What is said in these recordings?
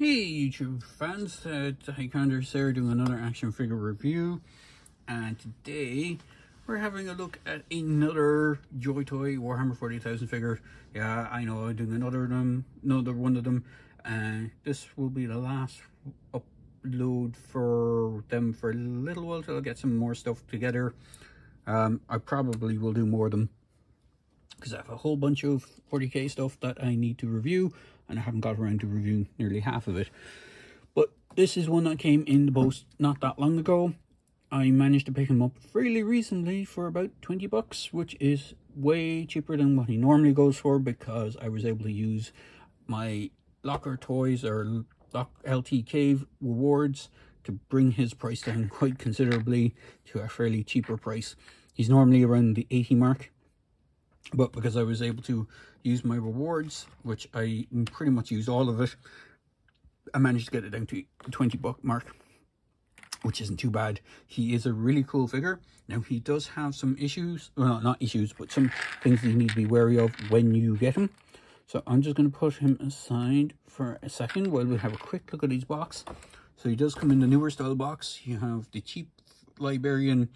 Hey YouTube fans, Highlander here doing another action figure review, and today we're having a look at another Joytoy Warhammer 40,000 figure. Yeah, I know, I'm doing another one of them, and this will be the last upload for them for a little while till I get some more stuff together. I probably will do more of them because I have a whole bunch of 40k stuff that I need to review, and I haven't got around to reviewing nearly half of it. But this is one that came in the post not that long ago. I managed to pick him up fairly recently for about 20 bucks, which is way cheaper than what he normally goes for, because I was able to use my Locker Toys or LT Cave rewards to bring his price down quite considerably to a fairly cheaper price. He's normally around the 80 mark. But because I was able to use my rewards, which I pretty much used all of it, I managed to get it down to the 20 buck mark, which isn't too bad. He is a really cool figure. Now, he does have some issues, well, not issues, but some things that you need to be wary of when you get him. So I'm just going to put him aside for a second while we have a quick look at his box. So he does come in the newer style box. You have the Cheif Librarian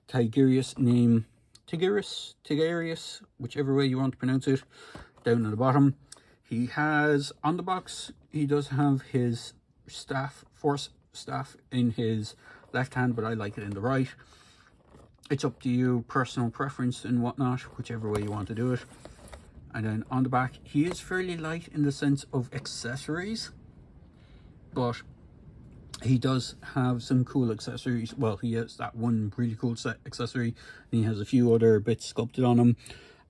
Tigurius name, Tigurius, whichever way you want to pronounce it, down at the bottom. He has, on the box, he does have his force staff in his left hand, but I like it in the right. It's up to you, personal preference and whatnot, whichever way you want to do it. And then on the back, he is fairly light in the sense of accessories, but he does have some cool accessories. Well, he has that one really cool accessory, and he has a few other bits sculpted on him,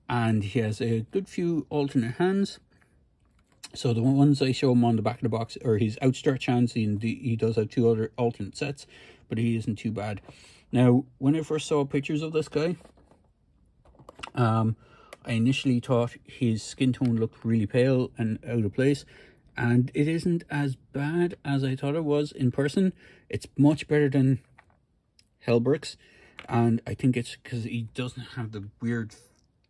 and he has a good few alternate hands. So the ones I show him on the back of the box are his outstretched hands. He does have two other alternate sets, but he isn't too bad. Now, when I first saw pictures of this guy, I initially thought his skin tone looked really pale and out of place. And it isn't as bad as I thought it was in person. It's much better than Hellbrick's. And I think it's because he doesn't have the weird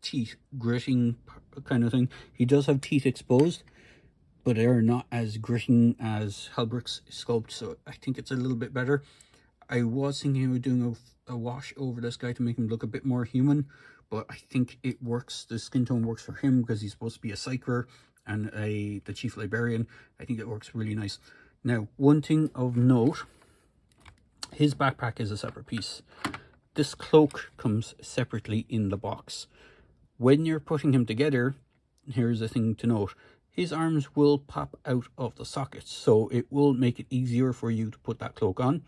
teeth gritting kind of thing. He does have teeth exposed, but they're not as gritting as Hellbrick's Sculpt. So I think it's a little bit better. I was thinking of doing a wash over this guy to make him look a bit more human. But I think it works. The skin tone works for him because he's supposed to be a psyker and the Cheif Librarian. I think it works really nice. Now, one thing of note, his backpack is a separate piece. This cloak comes separately in the box. When you're putting him together, here's a thing to note. His arms will pop out of the sockets, so it will make it easier for you to put that cloak on.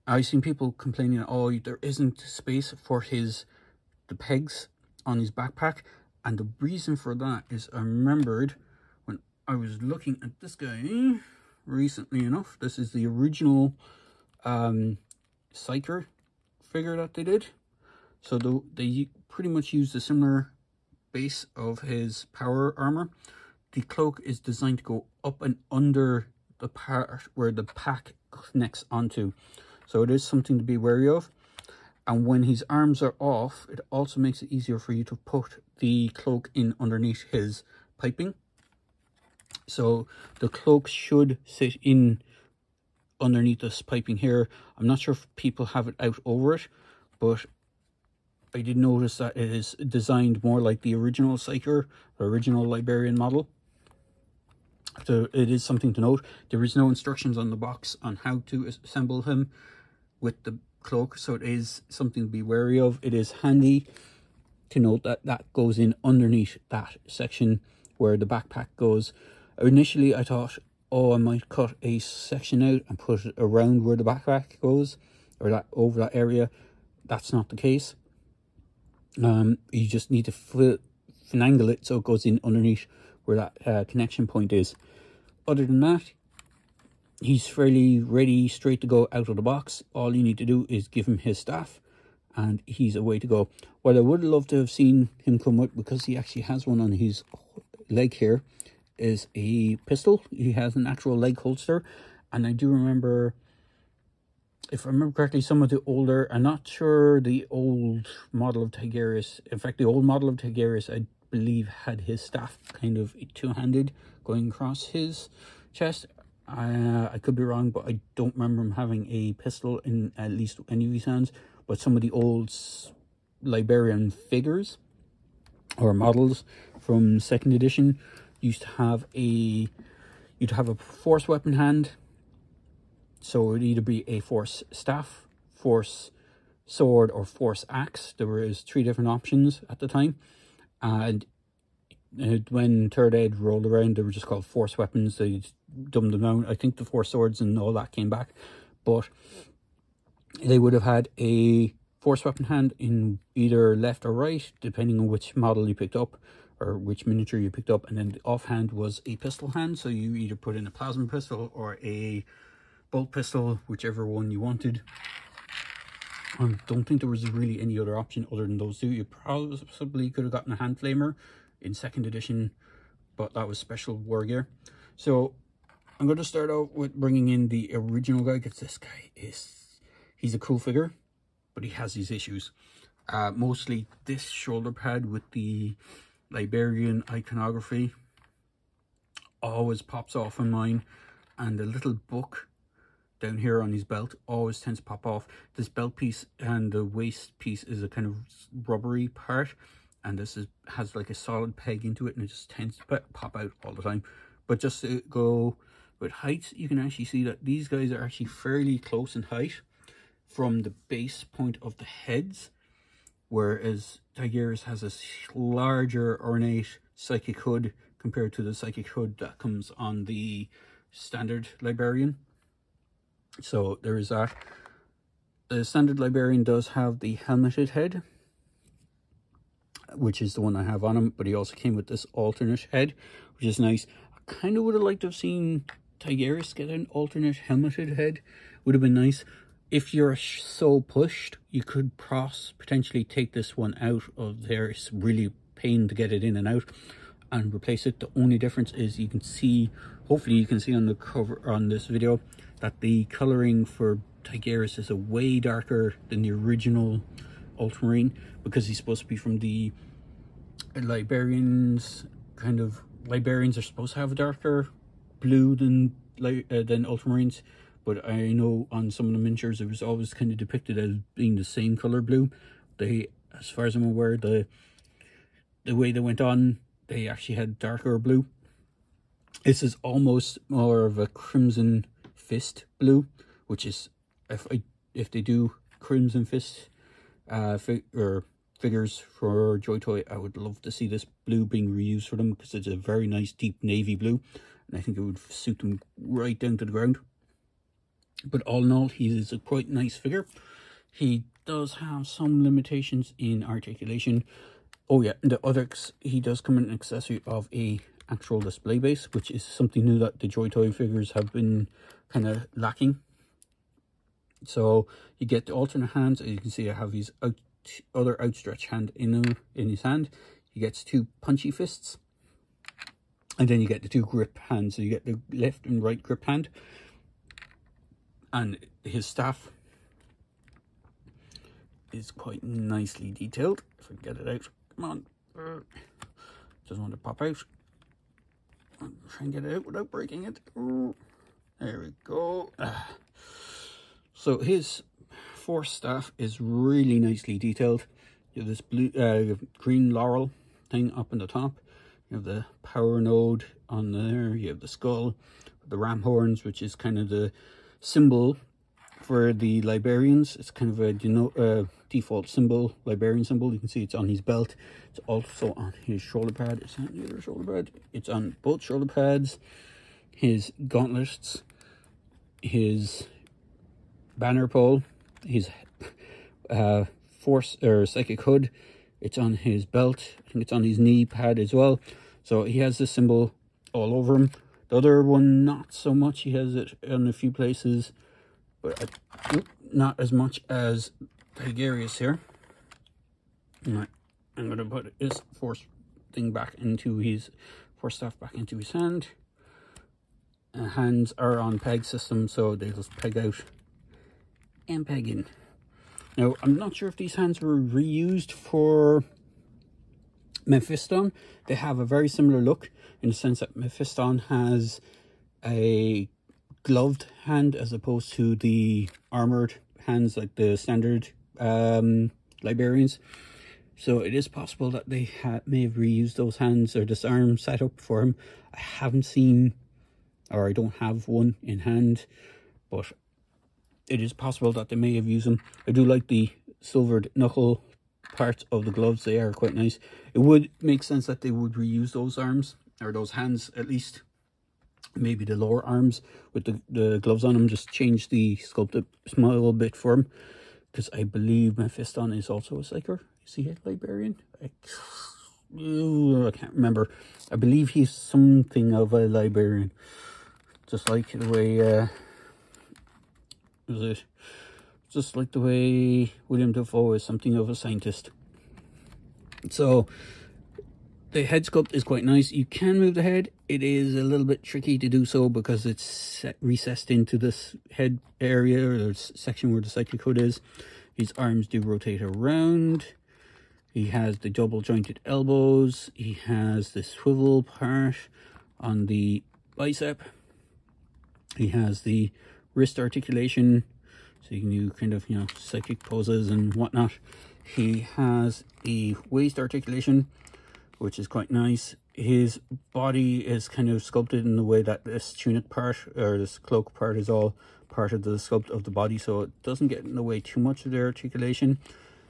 I've seen people complaining, oh, there isn't space for the pegs on his backpack. And the reason for that is I remembered when I was looking at this guy recently enough. This is the original Psyker figure that they did. So they pretty much used a similar base of his power armor. The cloak is designed to go up and under the part where the pack connects onto. So it is something to be wary of. And when his arms are off, it also makes it easier for you to put the cloak in underneath his piping. So the cloak should sit in underneath this piping here. I'm not sure if people have it out over it, but I did notice that it is designed more like the original Psyker, the original Librarian model. So it is something to note. There is no instructions on the box on how to assemble him with the cloak, so it is something to be wary of. It is handy to note that that goes in underneath that section where the backpack goes. Initially I thought, oh, I might cut a section out and put it around where the backpack goes, or that over that area. That's not the case. You just need to finagle it so it goes in underneath where that connection point is. Other than that, he's fairly ready, straight to go out of the box. All you need to do is give him his staff, and he's away to go. What I would love to have seen him come with, because he actually has one on his leg here, is a pistol. He has an actual leg holster, and I do remember, if I remember correctly, some of the older, I'm not sure the old model of Tigurius, in fact, the old model of Tigurius, I believe, had his staff kind of two-handed going across his chest. I could be wrong, but I don't remember him having a pistol in at least any of his hands. But some of the old Librarian figures or models from 2nd edition used to have a force weapon hand. So it would either be a force staff, force sword, or force axe. There was 3 different options at the time, and when 3rd Ed rolled around, they were just called force weapons. They dumbed them down. I think the force swords and all that came back, but they would have had a force weapon hand in either left or right, depending on which model you picked up or which miniature you picked up. And then the offhand was a pistol hand, so you either put in a plasma pistol or a bolt pistol, whichever one you wanted. I don't think there was really any other option other than those 2. You possibly could have gotten a hand flamer in 2nd edition, but that was special war gear. So I'm going to start out with bringing in the original guy, because this guy he's a cool figure, but he has these issues. Mostly this shoulder pad with the Librarian iconography always pops off on mine, and the little book down here on his belt always tends to pop off. This belt piece and the waist piece is a kind of rubbery part, and this has like a solid peg into it, and it just tends to pop out all the time. But just to go with heights, you can actually see that these guys are actually fairly close in height from the base point of the heads, whereas Tigurius has a larger ornate psychic hood compared to the psychic hood that comes on the standard Librarian. So there is that. The standard Librarian does have the helmeted head, which is the one I have on him, but he also came with this alternate head, which is nice. I kind of would have liked to have seen Tigurius get an alternate helmeted head. Would have been nice. If you're so pushed, you could potentially take this one out of there. It's really pain to get it in and out, and replace it. The only difference is you can see, hopefully you can see on the cover on this video, that the coloring for Tigurius is a way darker than the original Ultramarine, because he's supposed to be from the Librarians. Librarians are supposed to have a darker blue than Ultramarines, but I know on some of the miniatures it was always kind of depicted as being the same color blue. They, as far as I'm aware, the way they went on, they actually had darker blue. This is almost more of a Crimson Fist blue, which is, if they do Crimson Fist figures for Joytoy, I would love to see this blue being reused for them, because it's a very nice deep navy blue, and I think it would suit them right down to the ground. But all in all, he is a quite nice figure. He does have some limitations in articulation. Oh yeah, the others, he does come in an accessory of a actual display base, which is something new that the Joytoy figures have been kind of lacking. So you get the alternate hands. As you can see, I have his other outstretched hand in his hand. He gets 2 punchy fists, and then you get the 2 grip hands. So you get the left and right grip hand, and his staff is quite nicely detailed. If I can get it out, come on, doesn't want to pop out. I'll try and get it out without breaking it. There we go. So his force staff is really nicely detailed. You have this blue, green laurel thing up in the top. You have the power node on there. You have the skull, the ram horns, which is kind of the symbol for the Librarians. It's kind of a default symbol, Librarian symbol. You can see it's on his belt. It's also on his shoulder pad. Is that the other shoulder pad? It's on both shoulder pads. His gauntlets, his banner pole, his force or psychic hood. It's on his belt. I think it's on his knee pad as well. So he has this symbol all over him. The other one, not so much. He has it in a few places, but not as much as Tigurius here. Right, I'm going to put his force thing back into his force staff back into his hand. Hands are on peg system, so they just peg out and peg in. Now, I'm not sure if these hands were reused for Mephiston. They have a very similar look in the sense that Mephiston has a gloved hand as opposed to the armored hands like the standard librarians. So it is possible that they may have reused those hands or this arm setup for him. I haven't seen, or I don't have one in hand, but it is possible that they may have used them. I do like the silvered knuckle parts of the gloves. They are quite nice. It would make sense that they would reuse those arms, or those hands at least. Maybe the lower arms with the gloves on them, just change the sculpt a small bit for him. Because I believe Mephiston is also a Psyker. Is he a Librarian? I can't remember. I believe he's something of a Librarian. Just like the way... just like the way William Dafoe is something of a scientist. So the head sculpt is quite nice. You can move the head. It is a little bit tricky to do so because it's recessed into this head area, or section where the psychic hood is. His arms do rotate around. He has the double jointed elbows. He has the swivel part on the bicep. He has the wrist articulation, so you can do kind of, you know, psychic poses and whatnot. He has the waist articulation, which is quite nice. His body is kind of sculpted in the way that this tunic part, or this cloak part, is all part of the sculpt of the body, so it doesn't get in the way too much of the articulation.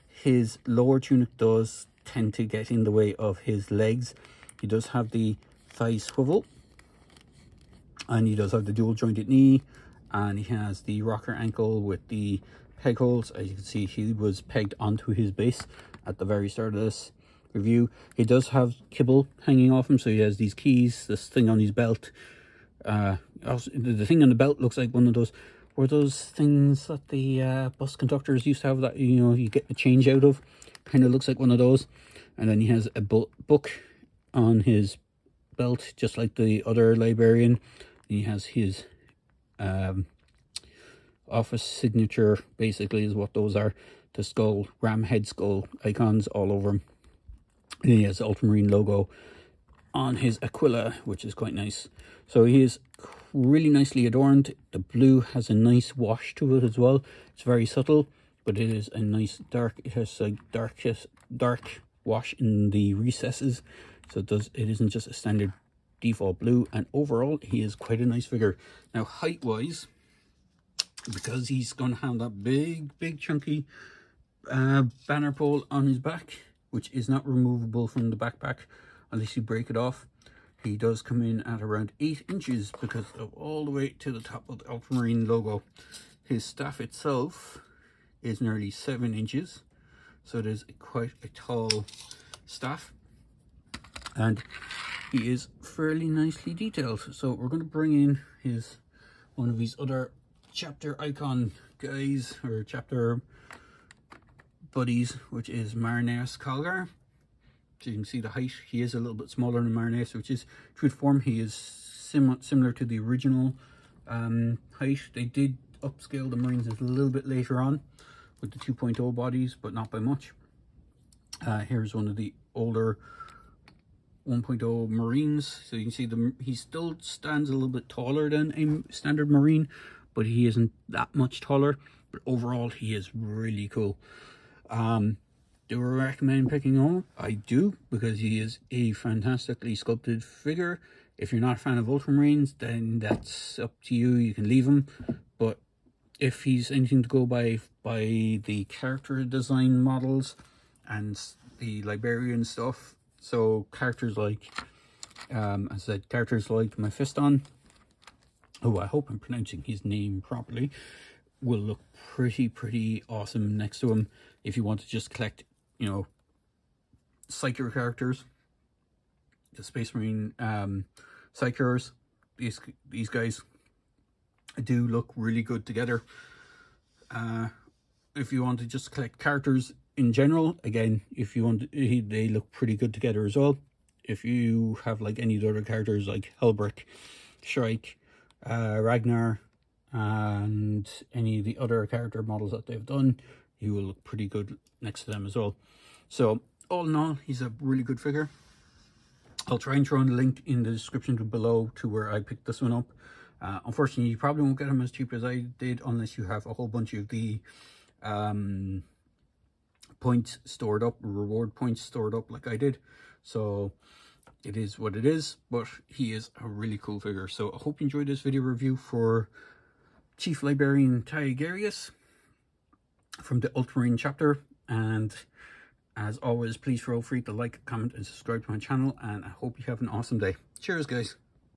His lower tunic does tend to get in the way of his legs. He does have the thigh swivel, and he does have the dual jointed knee, and he has the rocker ankle with the peg holes. As you can see, he was pegged onto his base at the very start of this review. He does have kibble hanging off him, so he has these keys, this thing on his belt. Also, the thing on the belt looks like one of those things that the bus conductors used to have, that, you know, you get the change out of. Kind of looks like one of those. And then he has a book on his belt, just like the other librarian. He has his office signature, basically, is what those are. The skull, ram head skull icons all over him. And he has the Ultramarine logo on his Aquila, which is quite nice. So he is really nicely adorned. The blue has a nice wash to it as well. It's very subtle, but it is a nice dark. It has a dark wash in the recesses, so it isn't just a standard default blue. And overall, he is quite a nice figure. Now, height wise, because he's going to have that big chunky banner pole on his back, which is not removable from the backpack unless you break it off. He does come in at around 8 inches because of all the way to the top of the Ultramarine logo. His staff itself is nearly 7 inches, so it is quite a tall staff, and he is fairly nicely detailed. So we're going to bring in one of his other chapter icon guys, or chapter buddies, which is Marneus Calgar. So you can see the height. He is a little bit smaller than Marneus, which is true to form. He is similar to the original height. They did upscale the Marines a little bit later on with the 2.0 bodies, but not by much. Here's one of the older 1.0 Marines. So you can see he still stands a little bit taller than a standard Marine, but he isn't that much taller. But overall, he is really cool. Do I recommend picking him up? I do, because he is a fantastically sculpted figure. If you're not a fan of Ultramarines, then that's up to you. You can leave him. But if he's anything to go by the character design models and the Librarian stuff, so characters like, as I said, characters like Mephiston, who I hope I'm pronouncing his name properly, will look pretty awesome next to him. If you want to just collect, you know, Psyker characters, the Space Marine Psychers, these guys do look really good together. If you want to just collect characters in general, again, if you want, they look pretty good together as well. If you have like any of the other characters like Helbrick, Shrike, Ragnar, and any of the other character models that they've done, he will look pretty good next to them as well. So all in all, he's a really good figure. I'll try and throw in a link in the description below to where I picked this one up. Unfortunately, you probably won't get him as cheap as I did unless you have a whole bunch of the points stored up, reward points stored up like I did. So it is what it is, but he is a really cool figure. So I hope you enjoyed this video review for Cheif Librarian Tigurius from the Ultramarines Chapter. And as always, please feel free to like, comment, and subscribe to my channel. And I hope you have an awesome day. Cheers, guys.